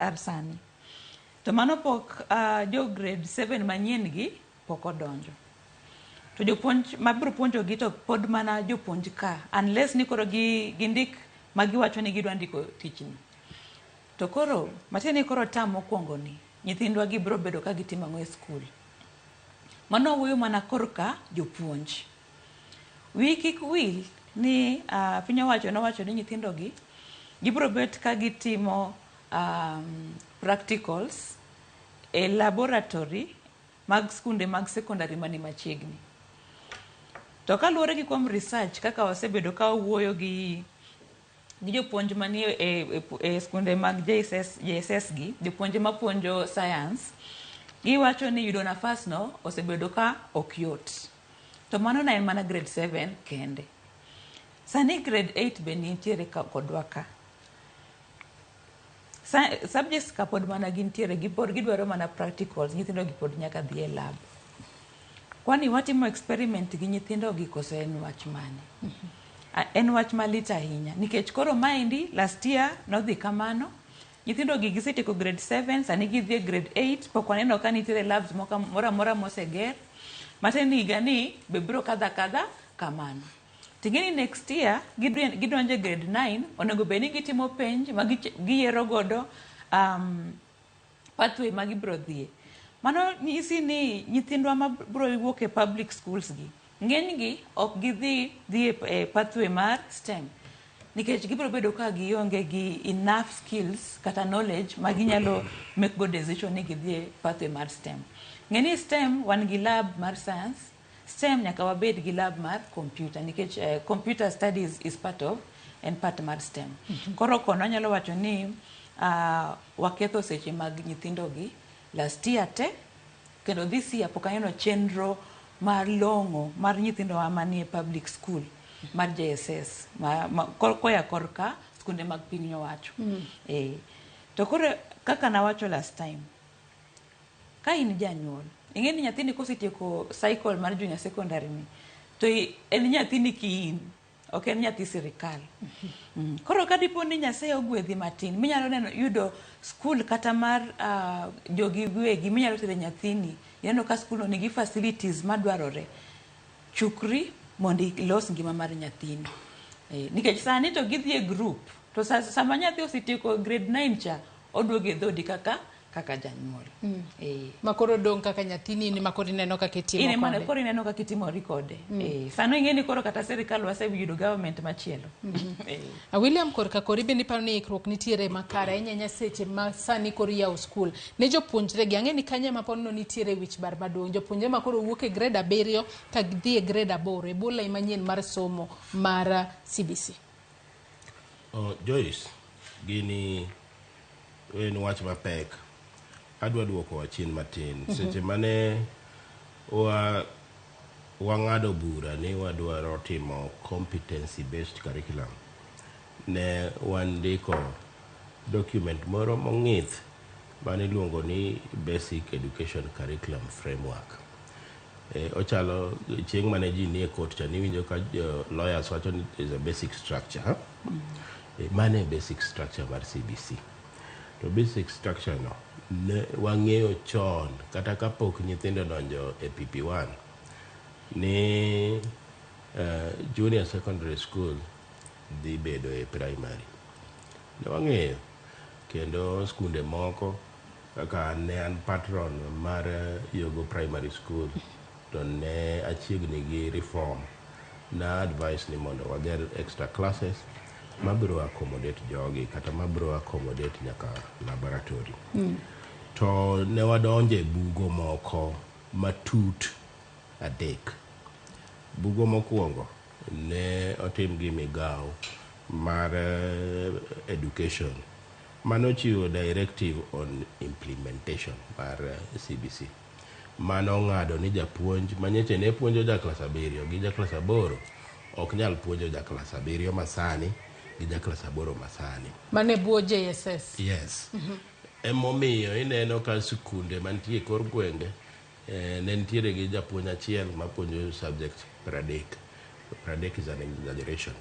arsani. To mano pok jo grade 7 manyien gi pok odonjo. To jopuonj mabiro puonjo gi to pod mana jopuonj ka, unless ni koro gindik magiwacho ni gidwa ndiko tichni. To koro matieni koro tam mokwongo ni nyithindwa gibiro bedo ka gitimo ang'o e skul. Mano wuoyo mana korka jopuonj. Kik wil ni piny owacho nowacho ni nyithindogi gibiro bet ka gitimo practicals e laboratory mag skunde mag secondary mani machiegni. To kaluwore gi kuom research kaka wasebedo ka wuoyo gi jopuonj mani e skunde mag JSS gi, jopuonje mapuonjo science, giwacho ni yudo nafas no osebedo ka ok yot. To mano na en mana grade 7 kende. Sani grade 8 be nitiere kodwa ka. Subjects ka pod mana gintiere gidwaro mana practicals, nyithindo gi pod nyaka dhi e lab. Kwani watimo experiment gi nyithindo gi kose en wach mane? En wach malit ahinya nikech koro maendi last year nodhi kamano, nyithindo gi gisetieko grade 7, sani gidhi e grade 8, pok waneno ka nitiere labs moro amora moseger. Mateni higa ni be biro kadha kamano. Tingeni next year gidonjo grade 9, onego bed ni gitimo penj ma giyiero godo pathway ma gibiro dhie. Mano nyisi ni nyithindwa ma biro wuok e public schools gi, ng'eny gi ok gidhi e pathway mar STEM nikech gibiro bedo ka gionge gi enough skills kata knowledge ma ginyalo make good decision ni gidhi e pathway mar STEM. Ng'eni STEM wan gi lab mar science, STEM nyaka wabed gi lab mar computer nikech computer studies is part mar STEM. Koro kono anyalo wacho ni waketho seche mag nyithindo gi last year te, kendo this year pok aneno chenro mar long'o mar nyithindo manie public school mar JSS koya korka skunde mag piny owacho. To koro kaka nawacho last time, ka in janyuol ing'eni nyathini kosetieko cycle mar junior secondary ni to en nyathini kiin, ok en nyathi sirikal. Koro ka dipo ni Nyasaye ogwedhi matin minyalo neno yudo skul kata mar jogi giwegi minyalo tere nyathini, ineno ka skul no nigi facilities madwarore, chukri mondo ilos ngima mar nyathini. Nikech sani to gidhi e group, to sama nyathi osetieko grade 9 cha oduogo e dhodi kaka janyuol. Makoro dong kaka nyathini ni makoro ineno kaka itimo kode. Ine makoro ineno kaka itimori kode. Sano ing'eni koro kata sirikal waseyudo government machielo. William korka kori bende paro ni ikruok nitiere makare ahinya seche ma sani koro yawo skul. Ne jopuonjre gi ang'eni kanye ma pono nitiere wich bar maduong'. Jopuonjre ma koro wuok e grade 7 ka gidhi e grade 8 e bula manyien mar somo mar CBC. Joyce, gini en wach mapek. Adwa duoko wachien matin. Seche mane wang'ado bura ni wadwaro timo competency based curriculum, ne wandiko document moro mong'ith mane iluongo ni Basic Education Curriculum Framework. Ochalo chieng' mane ji nie court cha niwinjo ka lawyers wacho ni is a basic structure. Mane basic structure mar CBC. To basic structure no ne wang'eyo chon kata kapok nyithindo donjo e PP1 ni junior secondary school dhi bedo e primary. Ne wang'eyo kendo skunde moko kaka ne an patron mar Yogo Primary School to ne achiegni gi reform na advice ni mondo wager extra classes mabiro accommodate jogi kata mabiro accommodate nyaka laboratory. To ne wadonje bugo moko matut adek. Bugo mokwongo ne otim gi migao mar education mano chiwo directive on implementation mar CBC. Mano ng'ado ni japuonj manyeche ne puonjo ja klas 7 gi ja klas 8 ok nyal puonjo ja klas 7 masani gi ja klas 8 masani. Mane buo JSS. Yes. Emomiyo ineno ka sikunde mantie kor gwenge ne nitiere gi japuonj achiel mapuonjo subject 30. 30 is an exaggeration.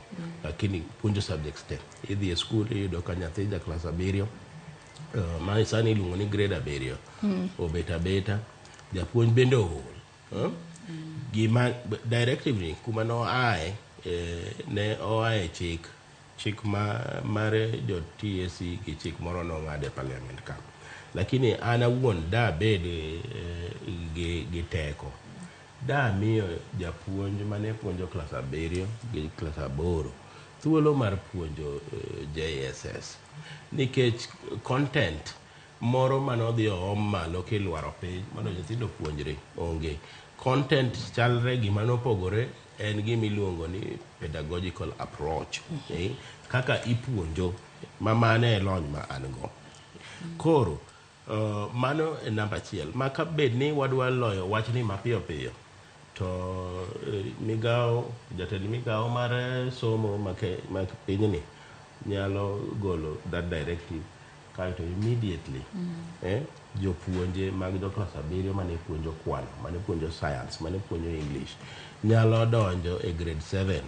Lakini puonjo subjects te. Idhi e skul iyudo ka nyathi ja klas 7 ma sani iluongo ni grade 7 obet abeta japuonj bende ool gima directive ni kuma no ae ne oae chik mar jo TSC gi chik moro no ng'ade parliament ka lakini ana wuon da bed gi teko da miyo japuonj mane puonjo klas 7 gi klas 8 thuolo mar puonjo JSS nikech content moro manodhi oom malo kilwaro piny mondo nyithindo puonjre onge content chalre gima nopogore en gimiluongo ni pedagogical approach kaka ipuonjo mane lony ma an go koro mano e namba achiel maka bed ni wadwa loyo wach ni mapiyo piyo to jatend migawo mar somo mak pinyni nyalo golo that directive kaito immediately jopuonje mag jo klas 7 mane puonjo kwano mane puonjo science mane puonjo English nyalo donjo e grade 7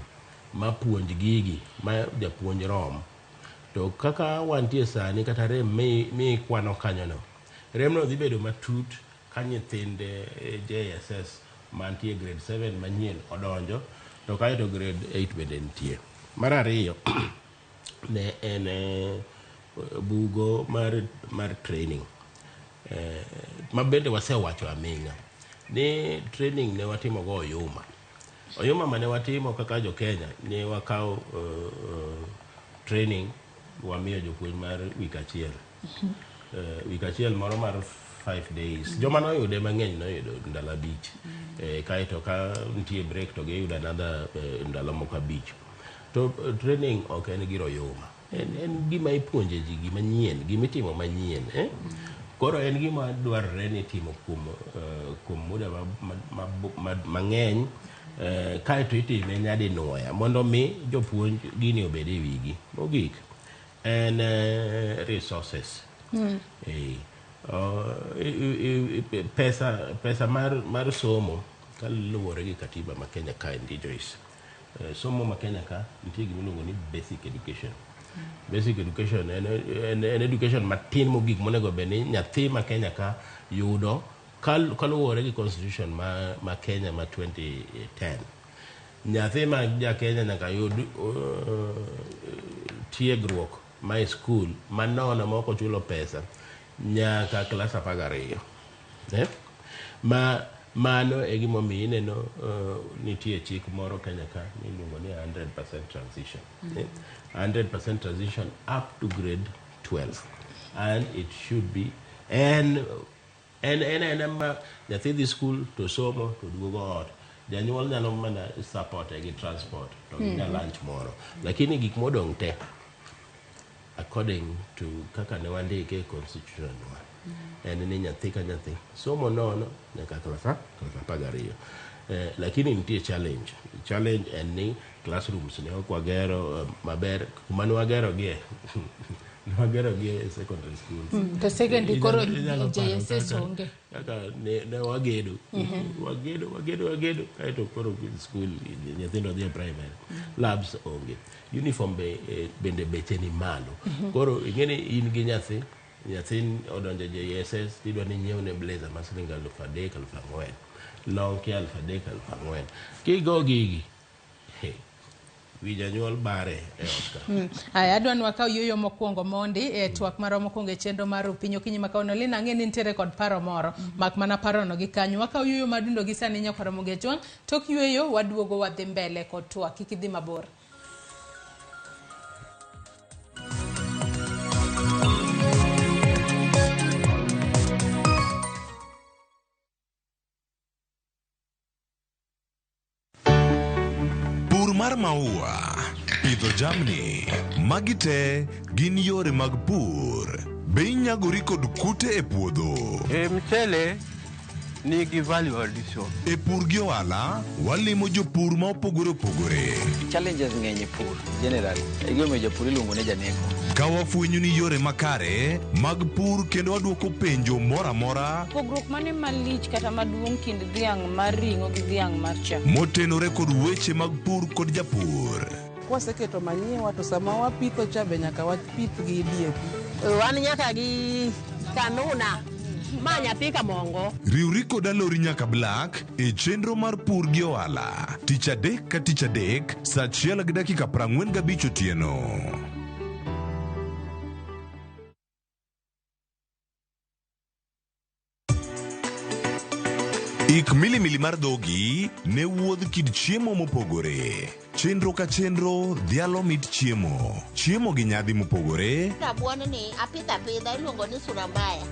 ma puonj gigi ma japuonj rom to kaka wantie sani kata rem mi kwano kanyono remno dhi bedo matut ka nyithinde JSS mantie grade 7 manyien odonjo to kaito grade 8 bende nitie mar ariyo ne en bugo mar training mabende wasewacho aming'a ni training ne watimo go oyuma mane watimo kaka jo Kenya ne wakao training wamiyo jopuonj mar wik achiel moro mar 5 days joma noyude mang'eny noyudo ndalo 5 kaito ka nitie break to giyudo another ndalo moko 5 to training ok en giro oyuma en gima ipuonje ji gima nyien gimitimo manyien koro en gima dwarore ni timo kuom muda mang'eny kaito itime nyadi nuoya mondo mi jopuonj gini obed e wigi mogik en resources pesa mar somo kaluwore gi katiba ma Kenya ka ndi Joyce somo ma Kenya ka nitie gimiluongo ni basic education en education matin mogik monego bed ni nyathi ma Kenya ka yudo kaluwore gi constitution ma Kenya ma 2010 nyathi ma ja Kenya nyaka yud tiegruok ma school manono moko chulo pesa nyaka klas 12 mano e gima omiyo ineno nitie chik moro Kenya ka miluongo ni 100% transition 100% transition up to grade 12 and it should be and nyathi dhi school to somo to duogo ot janyuol nyalo mana support gi transport to gi lunch moro lakini gik modong te according to kaka ne wandike constitution en ni nyathi ka nyathi somo nono nyaka klas 12 lakini nitie challenge en ni classrooms ne ok wagero maber kuma ne wagero gie secondary schools to secondary koro JSS onge kaka ne wagedo kaito koro school nyithindo dhi primary labs onge uniform bende beche ni malo koro ing'eni in gi nyathi odonjo JSS tidwa ni nyiew ne blazer ma siling 3,000 4,000 long kia 3,000 4,000 kigo gigi wi janyuol bare e Oscar aya adwa ni wakaw yuyo mokwongo mondi e twak maro mokwongo e chenro mar Piny Okinyi makawuono Linah ang'e ni nitiere kod paro moro mak mana parono gi kanyo wakaw yuyo madundo gi sani nyaka Ramogi Chwang tok yueyo waduogo wadhi mbele kod twak kik idhi mabor. Mar maua, pidho jamni, magi te gin yore mag pur. Be inyagori kod kute e puodho? Mchele nigi value addition. E pur gi ohala, walimo jopur ma opogore. Challenges ng'eny e pur, generally. E gima jopur iluongo ne janeko. Ka wafwenyo ni yore makare mag pur kendo waduoko penjo mora. Pogruok mane malich kata maduong' kind dhiang' mar ring'o gi dhiang' mar chak. Motenore kod weche mag pur kod japur. Kwaseketo manyiwa to sama wapitho cha be nyaka wapith gi DAP. Wan nyaka gi kanuna ma nyathi ka mongo. Riwri koda lori nyaka Black e chenro mar pur gi ohala. Tich adek ka tich adek, saa 1:45 otieno. Ik milimili mar dhogi ne wuodh kid chiemo mopogore. Chenro ka chenro dhialo mit chiemo. Chiemo gi nyadhi mopogore. Rabuon ni apidha iluongo ni surambaya.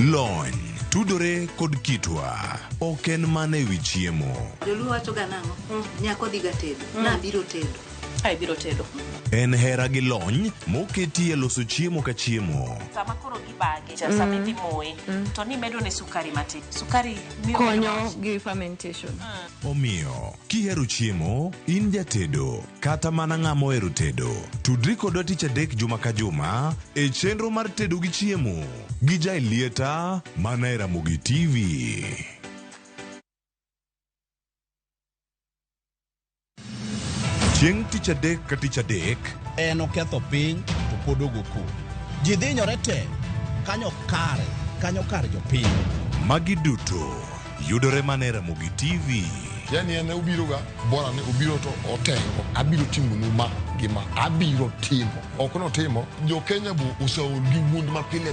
Lony tudore kod kitwa. Ok en mana ewi chiemo. Joluo wacho ga nang'o? Nyako dhiga tedo. Na biro tedo. Ai biro tedo. En hera gi lony moketi e loso chiemo ka chiemo. Sama koro gibage, sama imoye, to ni medo ne sukari matin. Sukari konyo gi fermentation. Omiyo, kihero chiemo, in jatedo, kata mana ng'ama ohero tedo. Tudri kodwa tich adek juma ka juma e chenro mar tedo gi chiemo. Gi Jailieta mana e Ramogi TV. Chieng' tich adek ka tich adek en oketho piny to pod ogoku. Ji dhinyore te kanyo kar jopiny. Magi duto yudore mana e Ramogi TV. Yani ene ubiro ga bora ne ubiro to otengo abiro timo numa gima abiro timo ok no timo jo Kenya bu usaul gi wund ma pile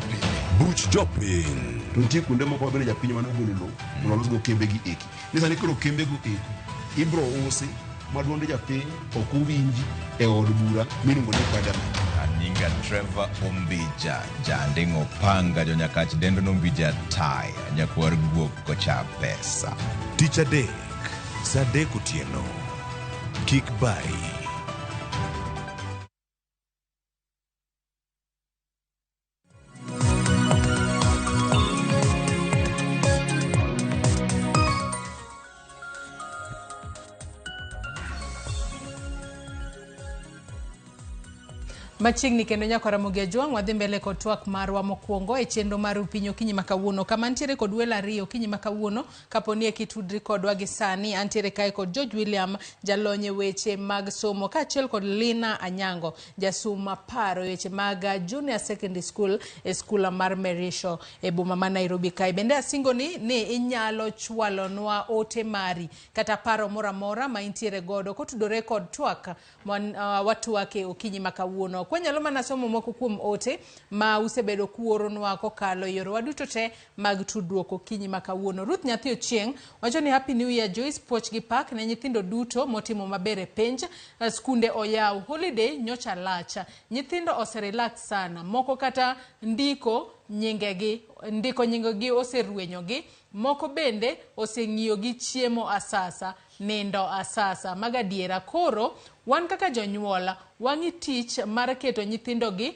buch jopiny. Nitie kuonde moko bende japiny mano golo lo mondo los go kembe gi eki. Nisa ni koro kembe go eki ibro usi maduonde japiny ok uwinji e od bura miluongo ni parliament. Aninga Trevor Ombija jandingo panga jo nyakach dendo nombija tai nyakwar guok kocha pesa. Tich adek saa 3 otieno. Kik bai. Machiegni kendo nyako Ramogi Ajwang' wadhi mbele kod twak marwa mokwongo e chenro mar Upinyo Okinyi makawuono. Kama ntiere kod welo ariyo Okinyi makawuono kaponi e kitudri kodwa gi sani antiere kae kod George William jalonye weche mag somo kaachiel kod Linah Anyango jasuma paro weche mag Junior Secondary School e skul mar Merisho e boma ma Nairobi kae. Bende asingo ni inyalo chwalonwa ote mari kata paro mora mora ma intiere godo kotudore kod twak watwake Okinyi makawuono. Kwanyalo mana somo moko kuom ote ma usebedo kuoronwa kokalo yoro waduto te mag tudruok Okinyi makawuono. Ruth Nyathi Ochieng' wacho ni Happy New Year Joyce Poch gi Pak ne nyithindo duto motimo maber e penj. Skunde oyaw holiday nyocha lacha. Nyithindo oserelax sana. Moko kata ndiko nyingegi oserwenyogi. Moko bende oseng'iyogi chiemo asasa, nindo asasa. Magadiera koro wan kaka jonyuola wangi tich mar keto nyithindo gi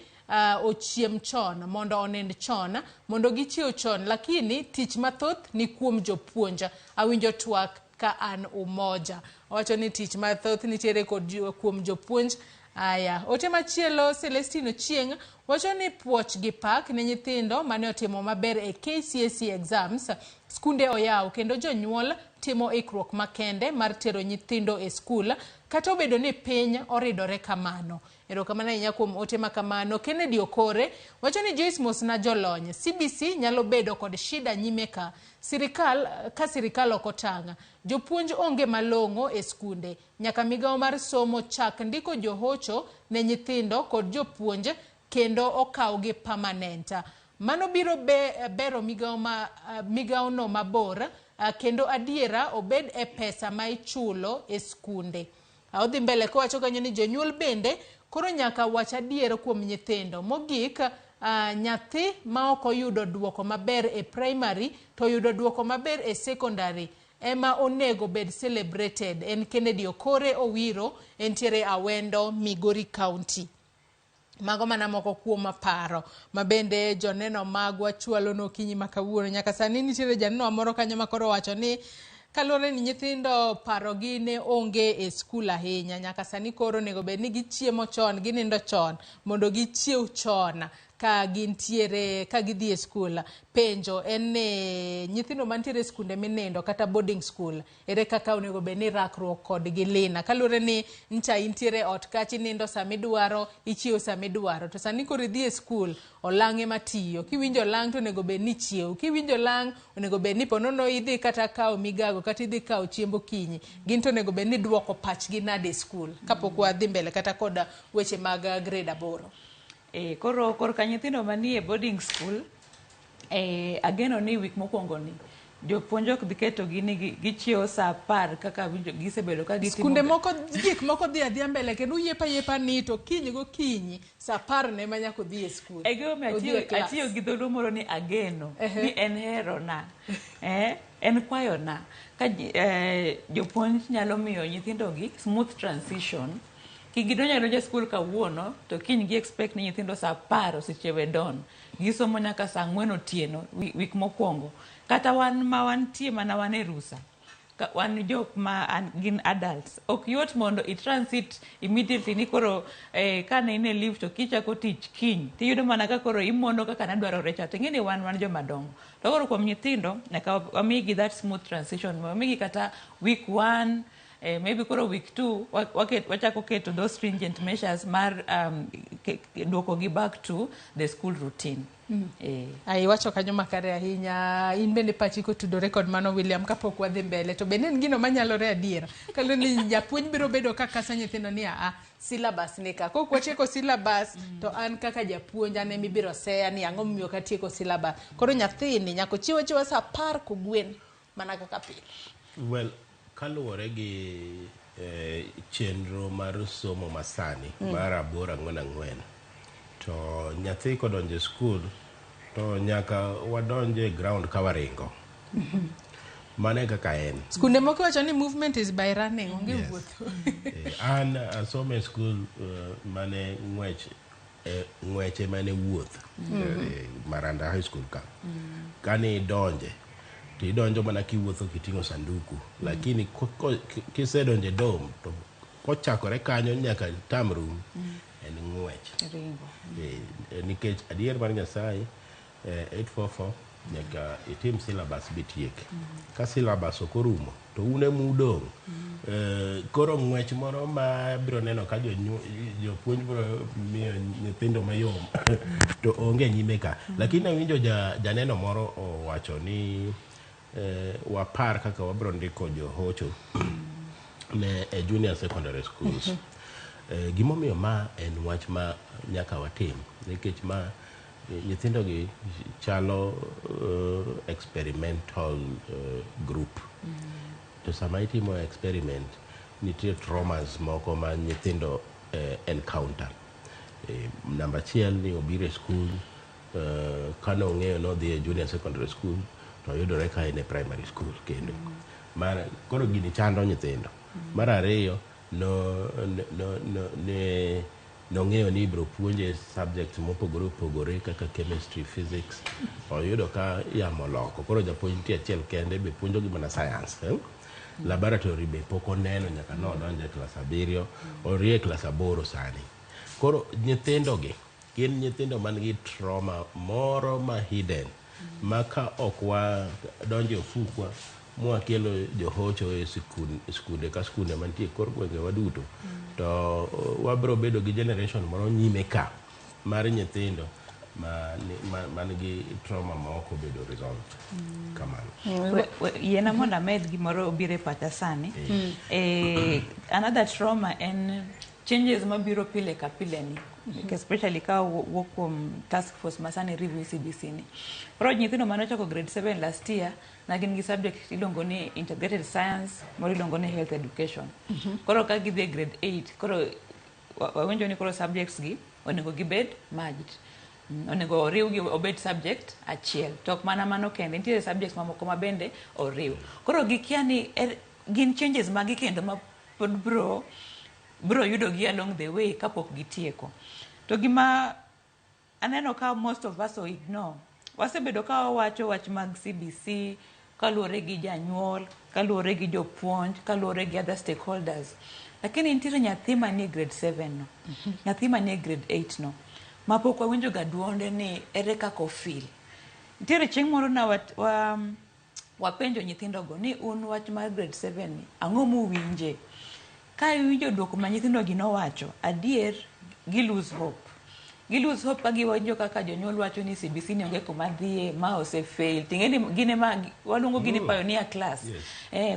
ochiem chon mondo onend chon mondo gichiew chon, lakini tich mathoth ni kuom jopuonja. Awinjo twak ka an umoja. Wacho ni tich mathoth nitiere kuom jopuonj. Aya, ote machielo Celestine Ochieng' wacho ni puoch gi pak ne nyithindo mane otimo maber e KCSE exams. Skunde oyaw kendo jonyuol timo ikruok makende mar tero nyithindo e skul kata obedo ni piny oridore kamano. Erokamano ahinya kuom ote makamano. Kennedy Okore wacho ni Joyce Mosna jolony CBC nyalo bedo kod shida nyime ka sirikal okotanga. Jopuonj onge malongo e skunde. Nyaka migawo mar somo chak ndiko johocho ne nyithindo kod jopuonj kendo okawgi permanenta. Mano biro bero migawo no mabor kendo adiera obed e pesa ma ichulo e skunde. Odhi mbele ko wacho kanyo ni jonyuol bende koro nyaka wach adiera kuom nyithindo. Mogik nyathi ma ok oyudo duoko maber e primary to yudo duoko maber e secondary ema onego bed celebrated. En Kennedy Okore Owiro entiere Awendo, Migori County. Mago mana moko kuom paro mabende joneno magwa chwalo no Okinyi makawuono. Nyaka sani nitiere janeno moro kanyo makoro wacho ni kalore ni nyithindo paro gi ne onge e skul ahinya. Nyaka sani koro nego bed ni gichiemo chon, ginindo chon mondo gichiew chon. ka gintiere ka gidhi e skul penjo en nyithindo mantiere skunde minindo kata boarding school ere kaka onego bed ni rakruok kodgi Linah kalure ni ncha intiere ot kachi nindo samidwaro ichiew samidwaro to sani koro idhi e skul olang' ema tiyo kiwinjo lang' to onego bed ni chiew kiwinjo lang' onego bed ni ponono idhi kata kawo migago kata idhi kawo chiembo kinyi gin to onego bed ni duoko pachgi nade e skul kapok wadhi mbele kata koda weche mag grade 8. Koro ka nyithindo manie boarding school ageno ni wik mokwongo ni jopuonj ok dhi keto gini gichiewo sa 10 kaka gisebedo ka gitimo skunde moko gik moko dhi adhiya mbele kendo yepa ni to kinyi go kinyi sa 10 ne manyako dhi e skul atiyo gi dholo moro ni ageno ni en hero na en kwayo na ka jopuonj nyalo miyo nyithindo gi smooth transition kigidonjo donjo skul kawuono to kiny gi expect ni nyithindo sa 10 osechiewe don gisomo nyaka sa 4 otieno wik mokwongo kata wan ma wantie mana wan e rusa wan jok ma gin adults ok yot mondo i-transit immediately ni koro kane in e leave to kichako tich kiny tiyudo mana ka koro imondo kaka nadwarore cha ting'eni wan jomadongo to koro kuom nyithindo nyaka wamigi that smooth transition wamigi kata week 1 maybe koro week 2 wachako keto those stringent measures mar duoko gi back to the school routine. Ai wacho kanyo makare ahinya in bende pachi kotudore kod mano William kapok wadhi mbele to bende en gino manyalore adiera kalo ni japuonj biro bedo kaka nyithindo ni syllabus ni ka kok watieko syllabus to an kaka japuonj an emi biro seya ni ang'o miyo katieko syllabus koro nyathini nyako chiwo sa 10 kogwen mana kaka pile. Well, kaluwore gi chenro mar somo masani mar 8-4-4 to nyathi kodonje skul to nyaka wadonje ground ka waringo mane kaka en skunde moko wacho ni movement is by running onge wuotho. An asome skul mane ng'weche mane wuoth Maranda High School ka kani donje idonjo mana kiwuotho kiting'o sanduku lakini kisedonje dom to kochakore kanyo nyaka tamrum en ng'wech nikech adier mar Nyasaye 844 nyaka itim syllabus bitiek ka syllabus okorumo to une mudong koro ng'wech moro ma biro neno ka jopuonj biro miyo nyithindo mayom to onge nyime ka lakini awinjo janeno moro owacho ni wapar kaka wabro ndiko johocho ne junior secondary schools gimomiyo ma en wach ma nyaka watim nikech ma nyithindo gi chalo experimental group to sama itimo experiment nitie traumas moko ma nyithindo encounter namba achiel ni obire school kano ong'eyo nodhi e junior secondary school to yudore ka en e primary school kendo mar koro gini chando nyithindo mar ariyo nong'eyo ni ibro puonje subjects mopogore opogore kaka chemistry, physics oyudo ka yamo loko koro japuonj nitie achiel kende be puonjogi mana science laboratory be pok oneno nyaka nodonje klas 7 orie klas 8 sani koro nyithindo gi gin nyithindo man gi trauma moro ma hidden maka ok wa donje ofukwa mwakelo johocho e skunde ka skunde mantie kor gwenge waduto to wabro bedo gi generation moro nyime ka mar nyithindo man gi trauma ma ok obedo resolved kamano. Yena mondo amed gimoro obire pacha sani another trauma en changes mabiro pile ka pile ni especially ka wuok kuom task force masani review CBC ni koro nyithindo manochako grade 7 last year na gin gi subject iluongo ni integrated science moro iluongo ni health education koro ka gidhi grade 8 koro wawenjo ni koro subjects gi onego gibed merged onego oriw gi obed subject achiel tok mana mano kende nitie subjects mamoko mabende oriw koro gikia ni gin changes magi kendo ma pod bro yudo gi along the way kapok gitieko to gima aneno ka most of us ignore wasebedo ka wacho wach mag CBC kaluwore gi janyuol kaluwore gi jopuonj kaluwore gi other stakeholders lakini nitiere nyathi manie grade 7 no nyathi manie grade 8 no mapok wawinjo ga duonde ni ere kaka ofil. Nitiere chieng' moro na wapenjo nyithindogo ni un wach mar grade 7 ni ang'o muwinje. Ka iwinjo duoko ma nyithindogi nowacho, adier gi lose hope. Gi lose hope ka giwinjo kaka jonyuol wacho ni CBC ni onge kuma dhiye, ma ose fail. Ting'eni gine ma waluongo gini pioneer class.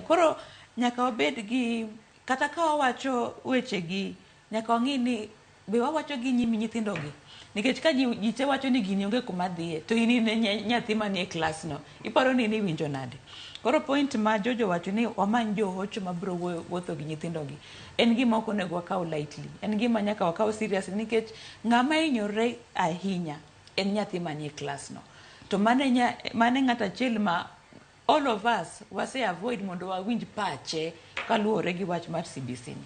Koro nyaka wabed gi, kata ka wawacho wechegi, nyaka wang'i ni be wawacho gi nyimi nyithindogi. Nikech ka ji te wacho ni gini onge kuma dhiye, to in nyathi manie class no, iparo ni winjo nade. Koro point ma Jojo wacho ni wamany johocho mabiro wuotho gi nyithindogi, en gima ok onego wakaw lightly, en gima nyaka wakaw serious, nikech ng'ama hinyore ahinya en nyathi manie class no. To mane ng'ata achiel ma all of us wase avoid mondo wawinj pache kaluwore gi wach mar CBC ni.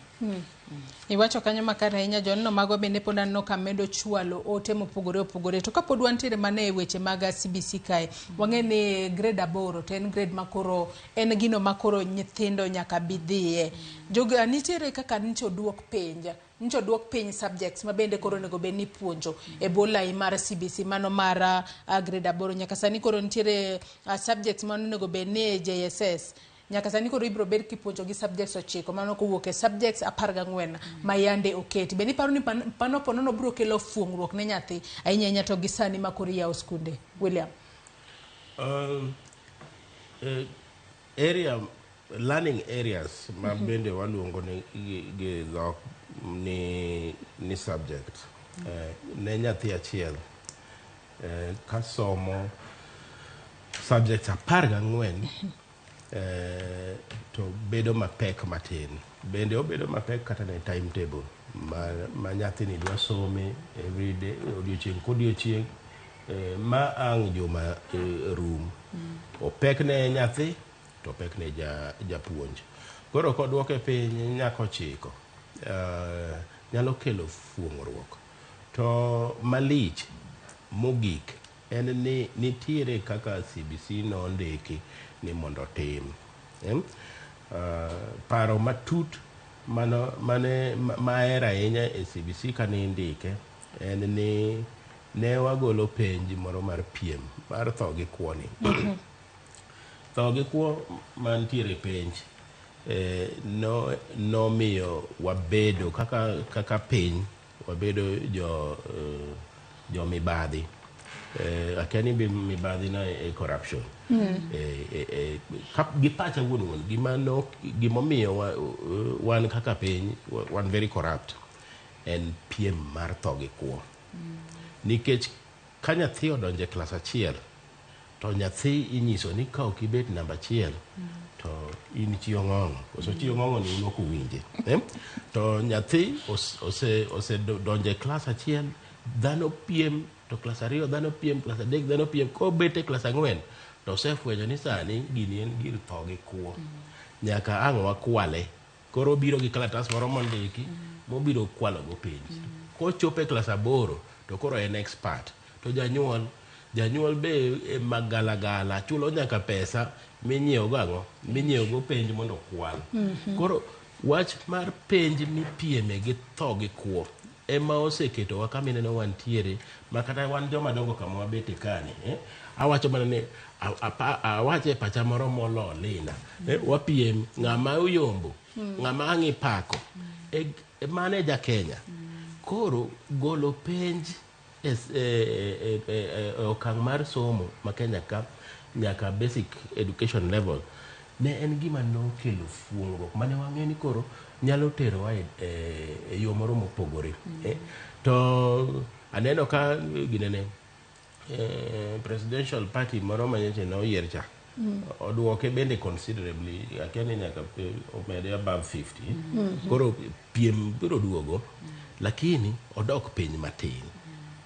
Iwacho kanyo makare ahinya, jonno mago bende pod aneno ka medo chwalo ote mopogore opogore. To kapod wantiere mane e weche mag CBC kae, wang'e ni grade 8 to en grade makoro en gino makoro nyithindo nyaka bidhiye. Joga nitiere kaka nicho oduok piny subjects ma bende koro nego bed ni puonjo e bolai mar CBC mano mar grade 8. Nyaka sani koro nitiere subjects ma nego bed ni JSS. Nyaka sani koro ibro bed kipuonjo gi subjects 9 mano kowuok e subjects 14 ma yande oketi. Be ni paro ni pano ponono bro kelo fuongruok ne nyathi ahinya to gi sani ma koro yaw skunde. William. Learning areas ma bende waluongo ni subject. Ne nyathi achiel kasomo subjects 14 to bedo mapek matin. Bende obedo mapek kata ne timetable ma nyathi ni dwa some every day, odiochieng' kodiochieng' ma ang' juma rum. Opek ne nyathi to pek ne japuonj. Koro kodwoke piny nyaka 9 nyalo kelo fuong'ruok. To malich mogik en ni nitiere kaka CBC nondiki ni mondo tim. Paro matut maera ahinya e CBC ka nindike en ni ne wagolo penj moro mar piem mar tho gi kuoni. Tho gi kuo mantiere penj nomiyo wabedo kaka piny, wabedo jo mibadhi. Akeni be mibadhi na e corruption. Gi pacha wuon gimomiyo wan kaka piny wan very corrupt en piem mar tho gi kuo. Nikech ka nyathi odonje klas 1 to nyathi inyiso ni ka ok ibet namba 1 to in chiyo ng'ong'o. Koso chiyo ng'ong'o ni unok uwinje. To nyathi ose donje klas 1, dhano piem, to klas 2 dhano piem, klas 3 dhano piem, ko bete klas 4 to osefwenyo ni sani gini en gir tho gi kuo. Nyaka ang' wakwale. Koro biro gi kalatas moro mondiki mobiro kwalo go penj. Kochope klas 8 to koro en expert. To janyuol be magalagala chulo nyaka pesa minyiewo go minyiewo go penj mondo kwal. Koro wach mar penj mipieme gi tho gi kuo ema oseketo wa kama ineno wantiere, makata wan joma dongo kama wabete kani. Awacho mana ni awache pacha moro molo Linah. Wapiem ng'ama uyombo, ng'ama ang'i pako. Mane ja Kenya. Koro golo penj okang' mar somo ma Kenya ka nyaka basic education level ne en gima nokelo fuong'ruok mane wang'e ni koro nyalo tero wa e yo moro mopogore. To aneno ka ginene presidential party moro manyeche na oyier cha odwoke bende considerably, akeni nyaka omede above 50. Koro piem biro duogo, lakini odok piny matin.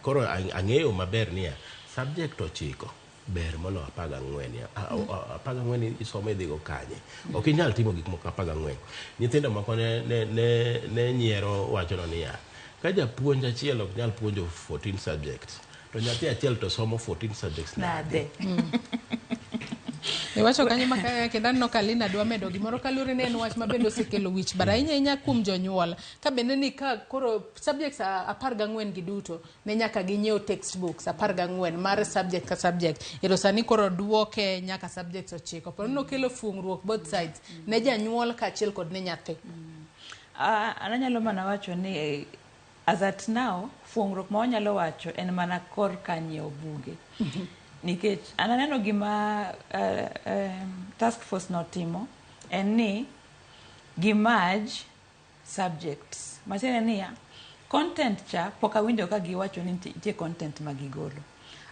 Koro ang'eyo maber niya subject 9 ber molo 14 ya. 14 isomo idhigo kanye. Ok inyal timo gik moko 14. Nyithindo moko ne nyiero wachono niya ka japuonj achiel ok nyal puonjo 14 subjects to nyathi achiel to somo 14 subjects nade. Iwacho kanyo makaya kenda no kalina dwa medo gimoro kalure ne en wach mabendo sekelo wich bara inya kum jonyuol ka bende ni ka koro subjects 14 giduto ne nyaka ginyiew textbooks 14 mar subject ka subject ero sani koro duoke nyaka subjects 9 pero no kelo fungruok both sides ne janyuol ka achiel kod ne nyathi. Ananyalo mana wacho ni as at now fungruok ma wanyalo wacho en mana kor kanyiew buge nikech ananeno gima task force notimo en ni gimaj subjects machene niya content cha poka winjo ka giwacho ni nitie content magigolo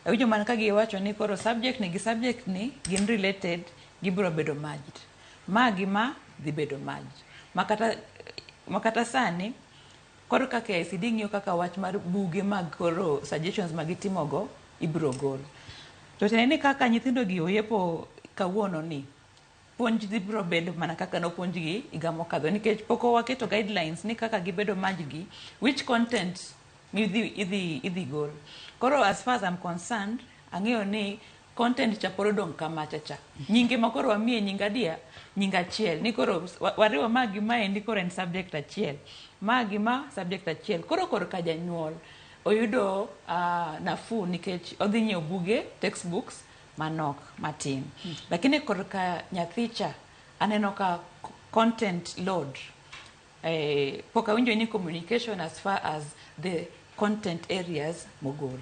awinjo mana ka giwacho ni koro subject ni gi subject ni gin related gibiro bedo merged ma gima dhi bedo merged makata sani koro kaka ICD ng'iyo kaka wach mar buge mag koro suggestions magitimogo ibiro gol to teni kaka nyithindo gi oyepo kawuono ni puonj dhi biro bedo mana kaka no puonj gi iga mokadho nikech poko waketo guidelines ni kaka gibedo merge gi which content idhi gol koro as far as I'm concerned ang'eyo ni content cha poro dong kama chacha nyinge makoro wamie nyingadia nyinga achiel ni koro wariwa magi maendi koro en subject achiel magi ma subject achiel koro ka janyuol oyudo nafu nikech odhi nyiewo buge textbooks manok matin lakini koro ka nyathicha aneno ka content load poka winjo ni communication as far as the content areas mogol.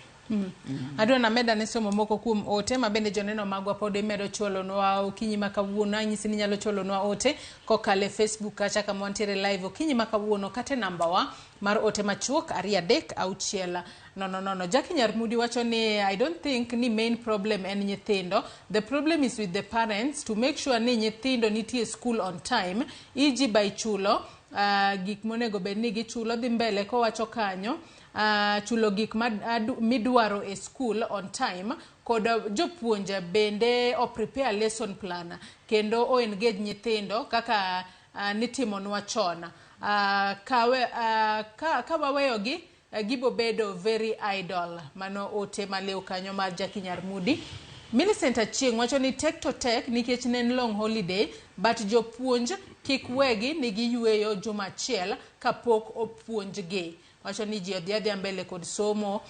Adwa na meda ne somo moko kuom ote mabende joneno magwa pod imedo cholo nwa okinyi makawuono anyisi ni nyalo cholo nwa ote kokale Facebook kacha kama wantiere live okinyi makawuono kate namba wa mar ote machuok 3-6 no Jackie Nyarmudi wacho ni I don't think ni main problem en nyithindo. The problem is with the parents to make sure ni nyithindo nitie school on time iji by chulo gik monego bedni gichulo dhi mbele ko wacho kanyo chulo gik midwaro e school on time kod jopuonja bende o prepare lesson plan kendo o engage nyithindo kaka nitimonwa chon ka waweyogi gibo bedo very idle mano ote maleo kanyo mar Jackie Nyarmudi. Millicent Achieng wacho ni tek to tek nikech nen long holiday but jopuonj kik wegi ni giyweyo juma achiel kapok opuonjgi wacho ni ji odhiadhia mbele kod somo.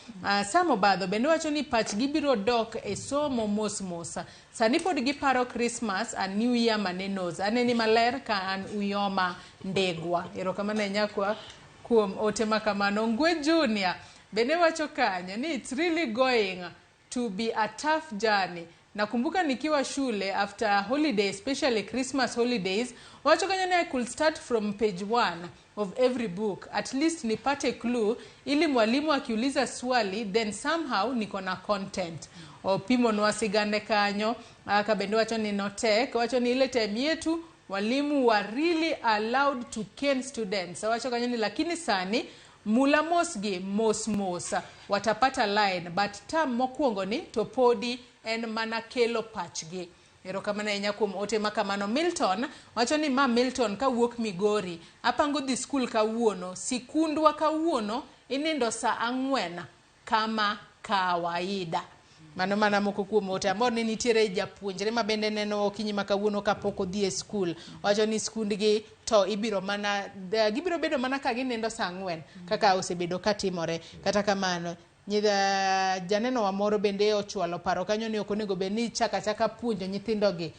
Samo Badho bende wacho ni pach gibiro dok e somo mos sani pod giparo Christmas and New Year manenos aneni maler ka an uyoma ndegwa erokamano nyakwa kuom ote makamano. Ngwe Junior bende wacho kanyo ni it's really going to be a tough journey. Nakumbuka nikiwa shule after holiday especially Christmas holidays wacho kanyo ni I could start from page 1 of every book at least nipate clue ili mwalimu akiuliza swali then somehow niko na content opimo nwasigande kanyo kabende wacho ni notek wacho ni ile time yetu walimu were really allowed to cane students wacho kanyo ni lakini sani mula mosgi mos watapata line but tam mokuongo ni topodi en mana kelo pachgi erokamano enya kuom ote makamano. Milton wacho ni ma Milton kawuok Migori apango dhi school kawuono sikundwa kawuono inindo saa 4 kama kawaida mana moko kuom ote amor ni nitiere japuonjre mabende neno okinyi makawuono kapok odhi e school wacho ni skundgi to ibiro mana gibiro bedo mana ka ginindo saa 4 kaka osebedo katimore kata kamano janeno wa moro bende ochwalo paro kanyo ni okonego be ni chaka puonjo nyithindo gi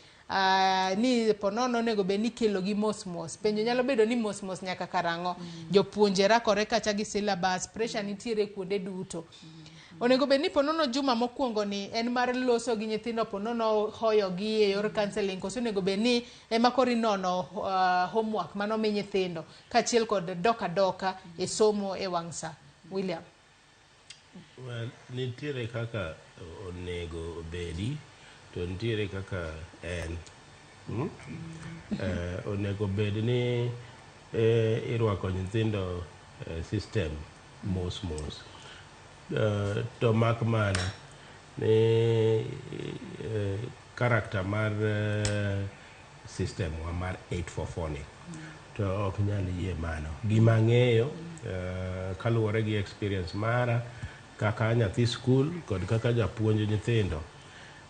ni ponono nego be ni kelo gi mos penjo nyalo bedo ni mos nyaka karango jopuonje rakore kacha gi syllabus pressure nitiere kuonde duto onego be ni ponono juma mokuongo ni en mar loso gi nyithindo ponono hoyo gi e yor counseling koso onego be ni ema kori nono homework mano mi nyithindo kachiel kod doka e somo e wangsa. William nitiere kaka onego bedi to nitiere kaka en onego bed ni irwako nyithindo system mos to mak mana ni karakta mar system wa mar 844 ni to ok nyal yie mano gima ng'eyo kaluwore gi experience mara kaka nyathi school kod kaka japuonj nyithindo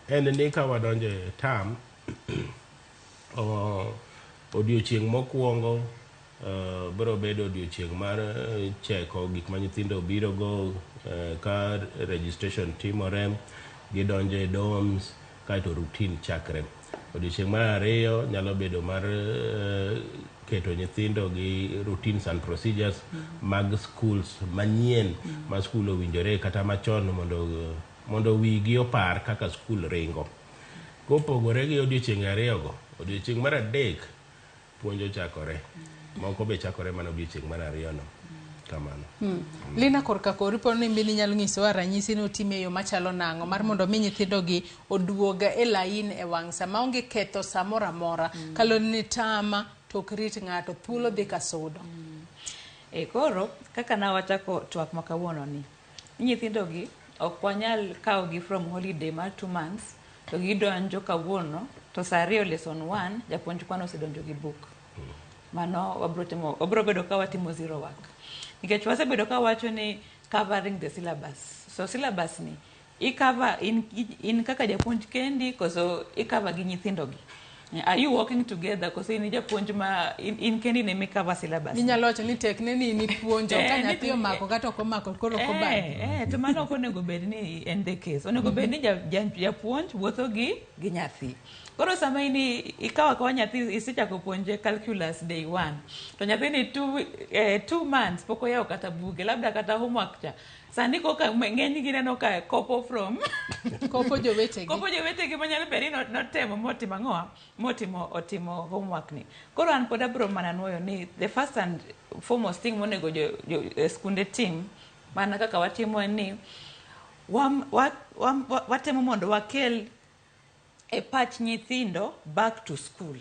en ni ka wadonjo e term odiochieng' mokwongo biro bedo odiochieng' mar cheko gik ma nyithindo biro go ka registration timore, gidonjo e dorms kaeto routine chakre. Odiochieng' mar ariyo nyalo bedo mar keto nyithindo gi routines and procedures mag schools manyien ma school owinjore kata machon mondo wigi opar kaka school ringo. Kopogore gi odiochieng' ariyogo, odiochieng' mar adek puonjo chakore. Moko be chakore mana odiochieng' mar ariyono. Kamano. Linah korka kori po ni mbini nyalo nyisowa ranyisi no time yo machalo nang'o mar mondo mi nyithindo gi oduoga e lain e wang' sa maonge ketho samoro amora kalo ni tama tok rit ng'ato thuolo dhi ka sudo. Koro kaka nawachako twak ma kawuono ni nyithindo gi ok wanyal kawo gi from holiday mar 2 months to gidonjo kawuono to saa 2 lesson 1 japuonj kwano osedonjo gi book. Mano wabro bedo ka watimo zero work. Nikech wasebedo ka wacho ni covering the syllabus. So syllabus ni i-cover in kaka japuonj kendi koso i-cover gi nyithindo gi. Are you working together koso in japuonj ma in kendi ne mi-cover syllabus? Inyalo wacho ni tekne ni puonjo ka nyathi omako kata ok omako koro ok obad. To mano ok onego bed ni en the case. Onego bed ni japuonj wuotho gi nyathi. Koro sama ikawa nyathi isechako puonje calculus day 1 to nyathi ni 2 months pok oyawo kata buge labda kata homework cha sani koka ng'eny gi neno ka kopo from kopo jowetegi manyalo beri notemo otimo homework ni. Koro an pod abro mana nuoyo ni the first and foremost thing monego skunde team mana kaka watimo ni watemo mondo wakel e pach nyithindo back to school.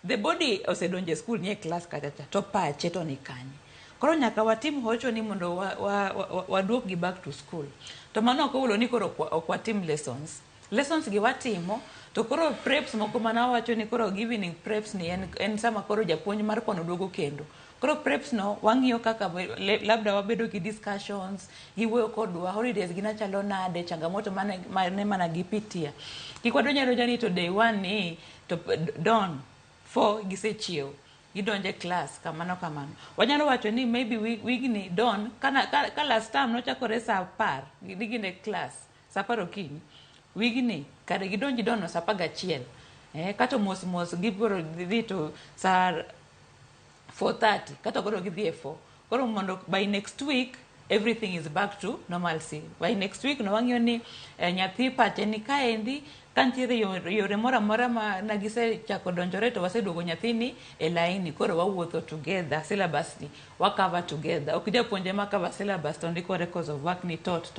The body osedonje school nie class kachacha to pache to ni kanye. Koro nyaka watim hocho ni mondo waduok gi back to school. To mano ok owulo ni koro ok watim lessons gi watimo to koro preps moko mana wacho ni koro giving preps ni en sama koro japuonj mar kono duogo kendo. Koro preps no wang'iyo kaka labda wabedo gi discussions, giwuoyo kodwa holidays gina chalo nade, changamoto mane mana gipitia. Kikwadonja ni to day 1 ni to dawn 4 gisechiew gidonje class kamano. Wanyalo wacho ni maybe wigni dawn ka last time nochakore saa 10 gidhigine class saa 10 okinyi. Wigni kare gidonji dawn saa 11. Kata mos gibiro dhi to saa 4:30 kata koro gidhi e 4. Koro mondo by next week everything is back to normalcy. By next week no wang'iyo ni nyathi pache ni kaendi kantiere yore mora ma nagise chako donjore to waseduogo nyathini e laini. Koro wawuotho together syllabus ni cover together. Ok japuonje ma cover syllabus to ndiko records of work ni tot.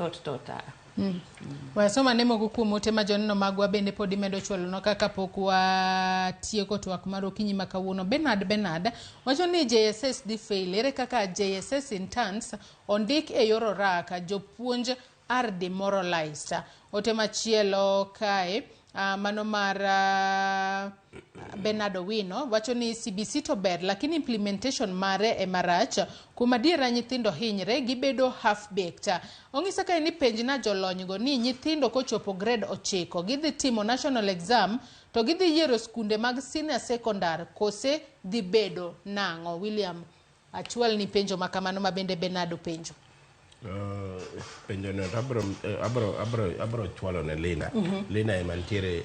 Wasoma ne mogo kuom ote ma jonno magwa bende podi medo chwalo no kaka pok watieko twak mar okinyi ma kawuono. Bernard wacho ni JSS dhi fail. Ere kaka JSS interns ondik e yor oraka jopuonj are demoralized. Ote machielo kae mano mar Bernard Owino wacho ni CBC to ber lakini implementation mare e marach kuma diera nyithindo hinyre gibedo half baked. Ong'isa kae ni penj na jolony go ni nyithindo kochopo grade 9 gidhi timo national exam to gidhi yiero skunde mag senior secondary kose dhi bedo nang'o. William achwal ni penjo makamano ma bende Bernard penjo. Penjo no abro chwalo ne Linah. Linah ema ntiere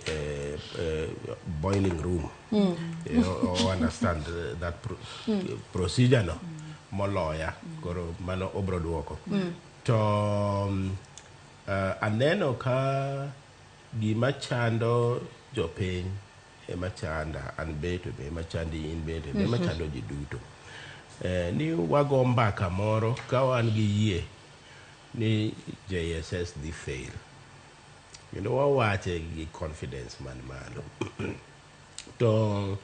boiling room. You understand that procedure no moloya koro mano obro duoko. To aneno ka gima chando jopiny ema chanda an beto be ema chandi in bende ema chando ji duto. Ni wago mbaka moro ka wan gi yie ni JSS dhi fail. Wawache gi confidence man malo. To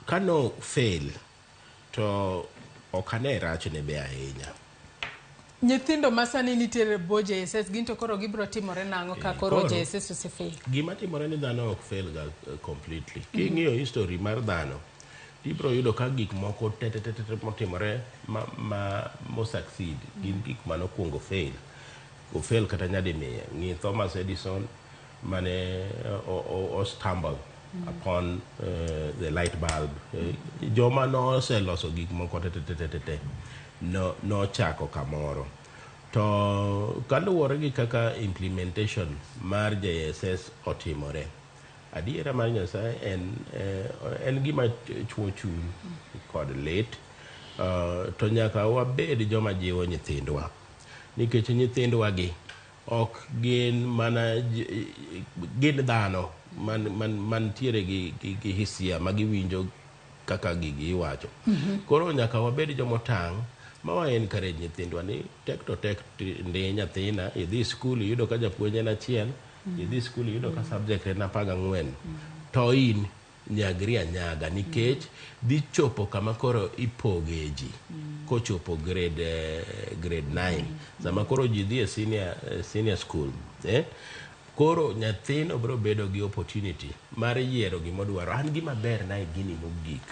kano fail to okane rach ne be ahinya. Nyithindo masani nitiere bo JSS ginto koro gibro timore nang'o ka koro JSS ose fail. Gima timore ni dhano ok fail ga completely. King'iyo history mar dhano ibro yudo ka gik moko tete motimore mo succeed gin gik mano kuongo fail kata nyadi miya. Ng'i Thomas Edison mane o stumble upon the light bulb. Joma no se loso gik moko te no chako kamoro. To kaluwore gi kaka implementation mar JSS otimore, adiera mar Nyasaye en gima chuo chuny kod lit, to nyaka wabed joma jiwo nyithindwa, nikech nyithindwa gi ok gin mana gin dhano man tiere gi hisia ma giwinjo kaka gigi iwacho. Koro nyaka wabed jomotang' ma wa encourage nyithindwa ni tek to tek ndi nyathina idhi skul iyudo ka japuonj en achiel, idhi skul iyudo ka subject en 14, to in nyagri anyaga, nikech dhi chopo kama koro ipoge ji kochopo grade 9 sama koro ji dhi senior school, koro nyathino biro bedo gi opportunity mar yiero gimodwaro. An gima ber na gini mogik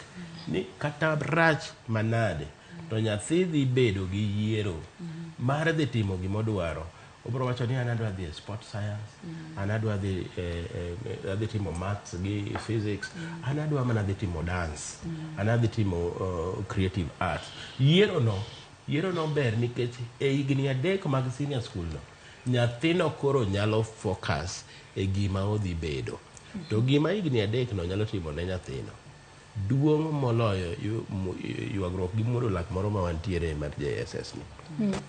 ni kata rach manade to nyathi dhi bedo gi yiero mar dhi timo gimodwaro. Obro wacho ni an adwa dhi sport science, an adwa dhi timo maths gi physics, an adwa mana dhi timo dance, an adhi timo creative arts. Yiero no ber nikech e higni 3 mag senior school no nyathino koro nyalo focus e gima odhi bedo. To gima higni 3 no nyalo timo ne nyathino duong' moloyo yuagruok gi muodo lak moro ma wantiere mar JSS ni.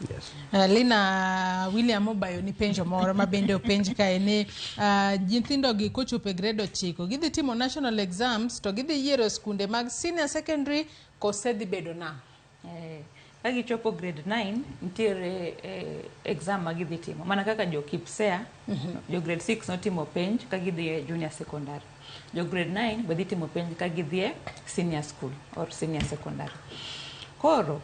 Yes. Linah, William Obayo ni penjo moro ma bende openj kae ni nyithindo gi kochopo e grade 9 gidhi timo national exams to gidhi yiero skunde mag senior secondary kose dhi bedo na. Ka gichopo grade 9 nitiere exam ma gidhi timo mana kaka jo KIPSEA, jo grade 6 notimo penj ka gidhi e junior secondary, jo grade 9 be dhi timo penj ka gidhi e senior school or senior secondary. Koro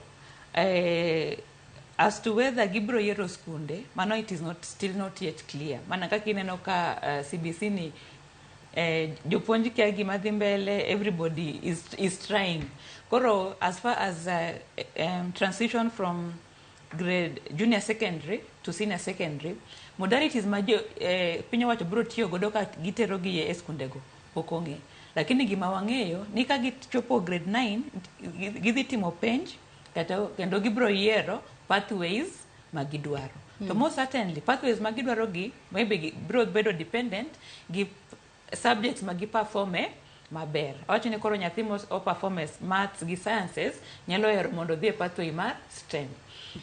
as to whether gibro yiero skunde, mano it is still not yet clear. Mana kaka ineno ka CBC ni jopuonj kia gima dhi mbele, everybody is trying. Koro as far as transition from grade junior secondary to senior secondary, modalities ma piny owacho biro tiyo godo ka gitero gi e skundego okonge. Lakini gima wang'eyo ni ka gichopo grade 9 gidhi timo penj kendo gibiro yiero pathways magidwaro. To most certainly pathways magidwaro gi maybe biro bedo dependent gi subjects magiperforme maber. Awacho ni koro nyathi o performance maths gi sciences nyalo hero mondo dhi e pathway mar STEM.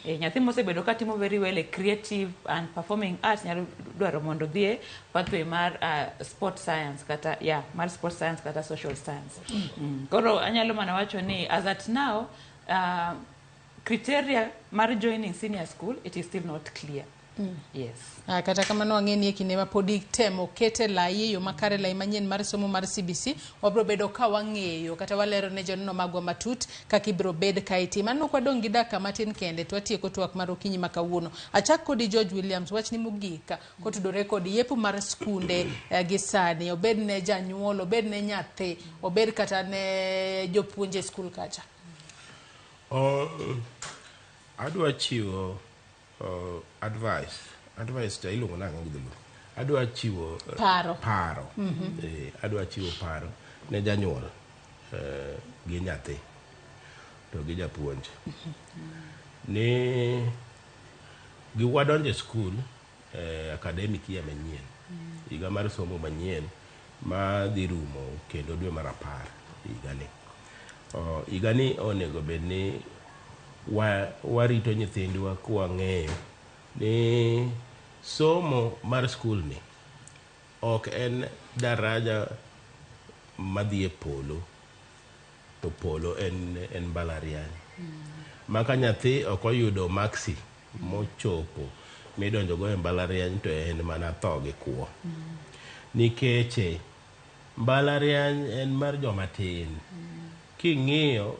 Nyathi mosebedo ka timo very well e creative and performing arts nyalo dwaro mondo dhi e pathway mar sport science kata mar sport science kata social science. Koro anyalo mana wacho ni as at now criteria mar joining senior school, it is still not clear. Yes. Kata kamano wang'eni e kinde ma pod itemo kete lai yo makare lai manyien mar somo mar CBC, wabro bedo ka wang'eyo kata walero ne jonno magwa matut kaka ibro bed ka itima. Anno kwadong' gi dakika matin kende to watieko twak mar okinyi ma kawuono. Achak kodi George Williams wach ni mogika kotudore kod yepo mar skunde gi sani, obed ne janyuol, obed ne nyathi, obed kata ne jopuonje skul kacha. Adwa chiwo advice to iluongo nang'o gi dholuo. Adwa chiwo paro. Adwa chiwo paro ne janyuol gi nyathi to gi japuonj. Ni giwadonje skul academic year manyien, higa mar somo manyien ma dhi rumo kendo dwe mar 10 higani. Higani onego bedni warito nyithindwa kwa ng'eyo ni somo mar skul ni ok en daraja madhi e polo, to polo en mbalariany. Maka nyathi ok oyudo maksi mochopo midonjo go e mbalariany to en mana tho gi kuo. Nikech mbalariany en mar joma tin. King'iyo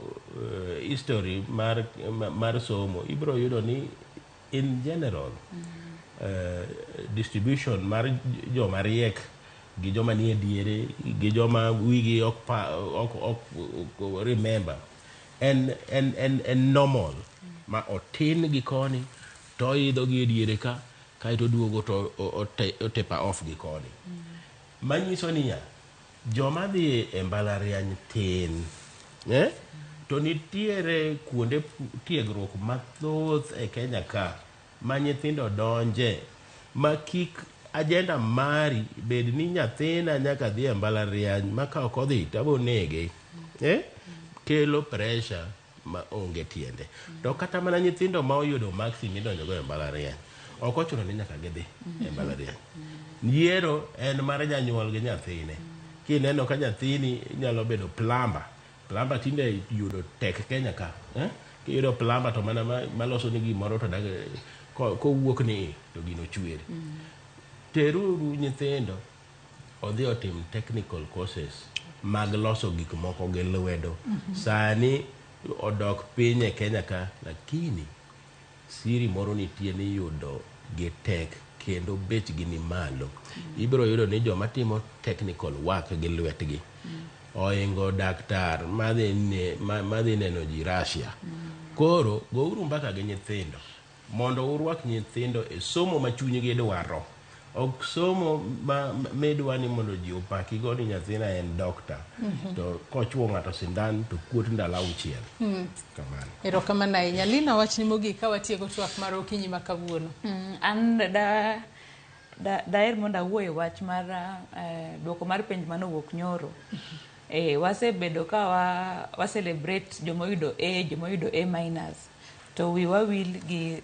history mar somo ibro yudo ni in general distribution mar joma riek gi joma nie diere gi joma wigi ok remember en normal ma otin gi koni to idho gi diere ka kaito duogo to otepa off gi koni. Manyiso niya, joma dhi e mbalariany tin, to nitiere kuonde tiegruok mathoth e Kenya ka ma nyithindo donje ma kik agenda mari bed ni nyathina nyaka dhi e mbalariany ma ka ok odhi tabo nege, kelo pressure ma onge tiende. To kata mana nyithindo ma oyudo maxi midonjo go e mbalariany ok ochuno ni nyaka gidhi e mbalariany. Yiero en mar janyuol gi nyathine. Kineno ka nyathini nyalo bedo plumber tinde yudo tek Kenya ka, kiyudo plumber to mana maloso ni gimoro to kowuok ni to gino chwere. Teruru nyithindo odhi otim technical courses mag loso gik moko gi lwedo. Sani odok piny e Kenya ka, lakini siri moro nitie ni yudo gi tek kendo bechgi ni malo. Ibiro yudo ni joma timo technical work gi lwetgi oingo daktar madhi neno ji Russia. Koro gouru mbaka gi nyithindo mondo urwak nyithindo e somo ma chunygi dwaro, ok somo medwa ni mondo ji opaki go ni nyathina en dokta to kochuo ng'ato sindan to kuot ndalo 6. Kamano. Erokamano ahinya. Linah, wachni mogik ka watieko twak mar okinyi ma kawuono. An daher mondo awuoye wach mar duoko mar penj manowuok nyoro. Wasebedo ka wa celebrate jomoyudo A, jomoyudo A-. To wiwa wil gi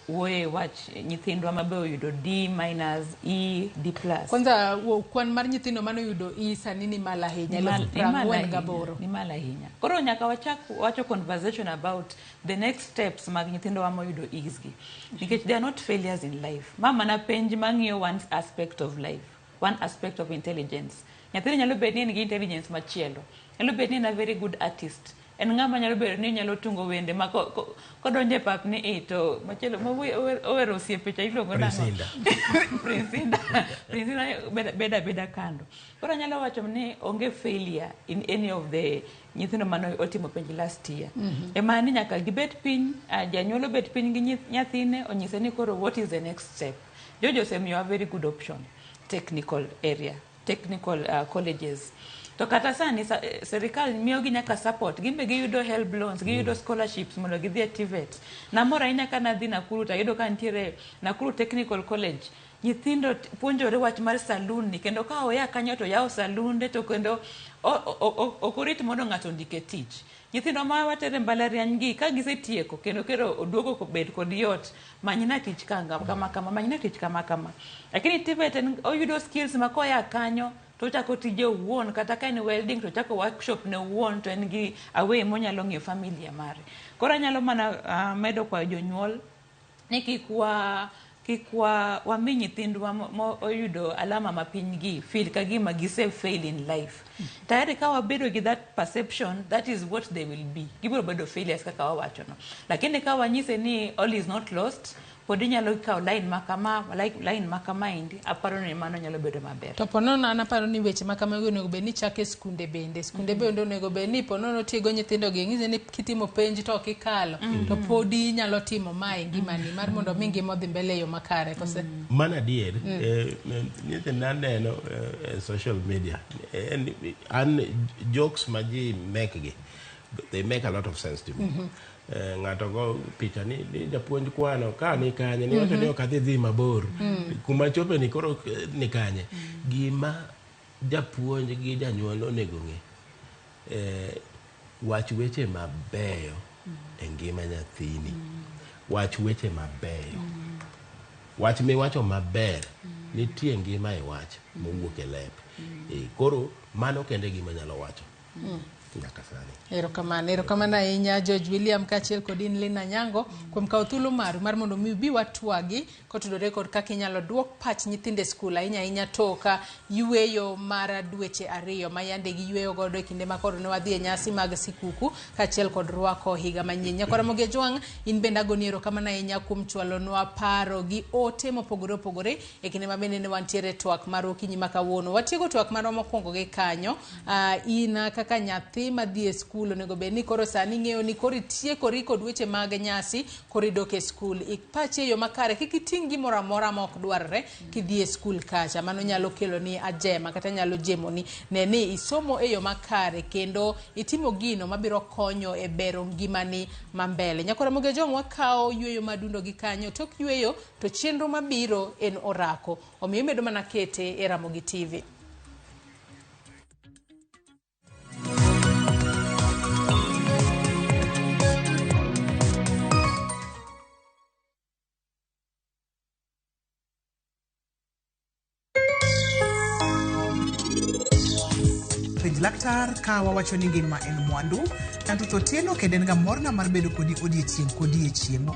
wuoye wach nyithindwa mabe oyudo D-, E, D+. Kwanza kwan mar nyithindo manoyudo E sani ni mal ahinya, 48,000. Ni mal ahinya. Koro nyaka wacho conversation about the next steps mag nyithindwa moyudo E's gi. Because they are not failures in life. Mama na penj mang'iyo one aspect of life, one aspect of intelligence. Nyathini nyalo bet ni en gi intelligence machielo. Nyalo bet ni en a very good artist. En ng'ama nyalo bedo ni nyalo tungo wende ma kodonje pap ni to machielo owero osiepe cha iluongo nang'o Prinsinda beda kando. Koro nyalo wacho ni onge failure in any of the nyithindo mano otimo penj last year. Ema ni nyaka gibet piny, janyuolo bet piny gi nyathine onyise ni koro what is the next step. Jojo osemiyo a very good option, technical area, technical colleges. To kata sani serikal miyo gi nyaka support, gimbe giyudo help loans, giyudo scholarships mondo gidhi e TVET. Namora ahinya ka nadhi Nakuru to ayudo ka nitiere Nakuru Technical College. Nyithindo puonjore wach mar saloon ni, kendo ka oya kanyo to yawo salunde to kendo okorit mondo ng'ato ndike tich. Nyithindo ma watere mbalariany gi ka gisetieko kendo oduogo bed kod yot, manyina tich manyina tich kama. Lakini TVET oyudo skills ma koya kanyo to chako tije wuon, kata ka en welding to chako workshop ne wuon, to en gi away monyalo ng'iyo familia mare. Koro nyalo mana medo kwa jonyuol ni kikwa wami nyithindwa oyudo alama mapiny gi feel ka gima gise fail in life. Tayari ka wabedo gi that perception, that is what they will be. Gibiro bedo failures kaka wawacho no. Lakini ka wanyise ni all is not lost, podi nyalo kao line makama indi, aparo ni mano nyalo bedo maber. To ponono anaparo ni weche makamago onego bed ni chake skunde bende. Skunde bende onego bed ni ponono tiego nyithindo gi ng'ize ni kitimo penj to kikalo to podi nyalo timo mae ngimani mar mondo mi ngima odhi mbele yo makare kose. Mana dier nyithindo neno social media and jokes maji make gi, they make a lot of sense to me. Ng'ato go picha ni japuonj kwano ka ni kanye ni wacho ni ok adhi dhi mabor kuma chope ni koro ni kanye. Gima japuonj gi janyuol onego ng'e, wach weche mabeyo e ngima nyathini, wach weche mabeyo, wach miwacho maber nitie ngima e wach mowuok e lep. Koro mano kende gima nyalo wacho. Erokamano ahinya George William kachiel kod Linah Anyango kuom kawo thuolo mar mondo mi bi watwagi kotudore kod kaka inyalo duok pach nyithinde skul ahinya toka yueyo mar dweche 2 ma yande gi yueyo godo e kinde ma koro ne wadhi e nyasi mag sikuku kachiel kod rwako higa manyien. Nyakora Ramogi Jwang, in bende agoni erokamano ahinya kuom chwalonwa paro gi ote mopogore opogore e kinde ma bende ne wantiere twak mar okinyi ma kawuono. Watieko twak marwa mokwongo gi kanyo, in kaka nyathi nyathi madhi e skul onego bed ni koro sani ng'eyo ni koro itiekori kod weche mag nyasi koro idok e skul. Ipachi e yo makare, kik iting' gimoro amora ma ok dwarre kidhi e skul kacha. Mano nyalo kelo ni ajema kata nyalo jemo ni ni isomo e yo makare kendo itimo gino mabiro konyo e bero ngimani mambele. Nyakora Ramogi jomwa kao yweyo madundo gi kanyo, tok yweyo to chenro mabiro en orako. Omiyo imedo mana kete e Ramogi TV. Laktar ka wawacho ni ngima en mwandu, tanto to tieno kendo en ga morna mar bedo kodi odiechieng' kodiechieng'.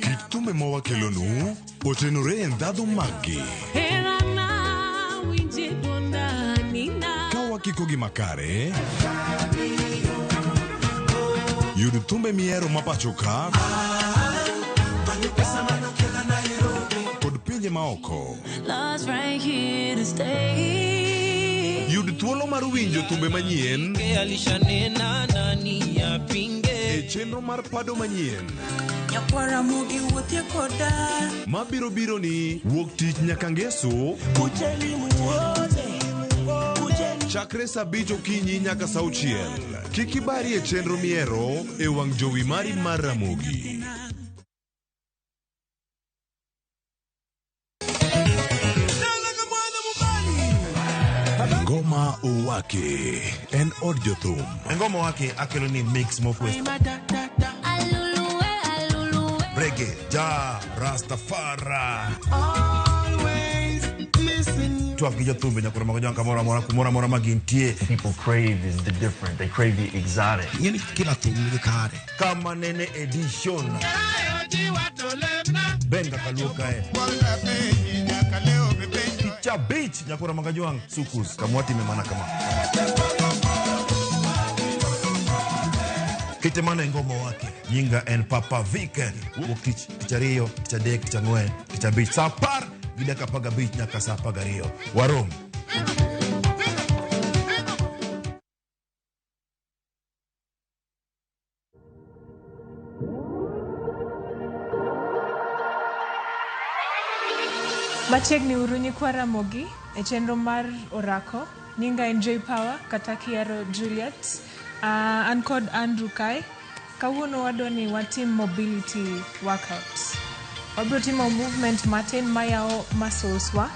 Kitume mawakelonu otenore e ndhadhu maggi. Kiko gi makare yud thumbe miero mapachoka kod pinje maoko. Yud thuolo mar winjo thumbe manyien e chenro mar pado manyien mabiro biro ni wuok tich nyaka ngeso chakre saa 5 okinyi nyaka saa 6. Kik ibari e chenro miero e wang' jowi mari mar Ramogi. Ngoma Owake en od jothum. Ngoma Owake akelo ni mix mofwes. Reggae, ja, Rastafari. TWAK gi jothumbe Nyakora Ramogi kamora mora magintie. People crave is the different. They crave the exotic. Yani kila thum ni kare. Kama nene edition. Benga kaluka e. Kicha beach Nyakora Ramogi sukus kamwati memana kama. Kitemana Ngoma Owake. Nyinga en Papa Weekend. Wokich kichario, kichadek, kichangwen, kichabich. Sapar gidaka paga beach nyaka saa pagario. Warom. Machiegni uru nyikwa Ramogi e chenro mar orako. Nyinga Enjoy Power kata Kiaro Juliet. An kod Andrew Kai. Kawuono wadwani watim mobility workout. Wabro timo movement matin mayao muscles wa.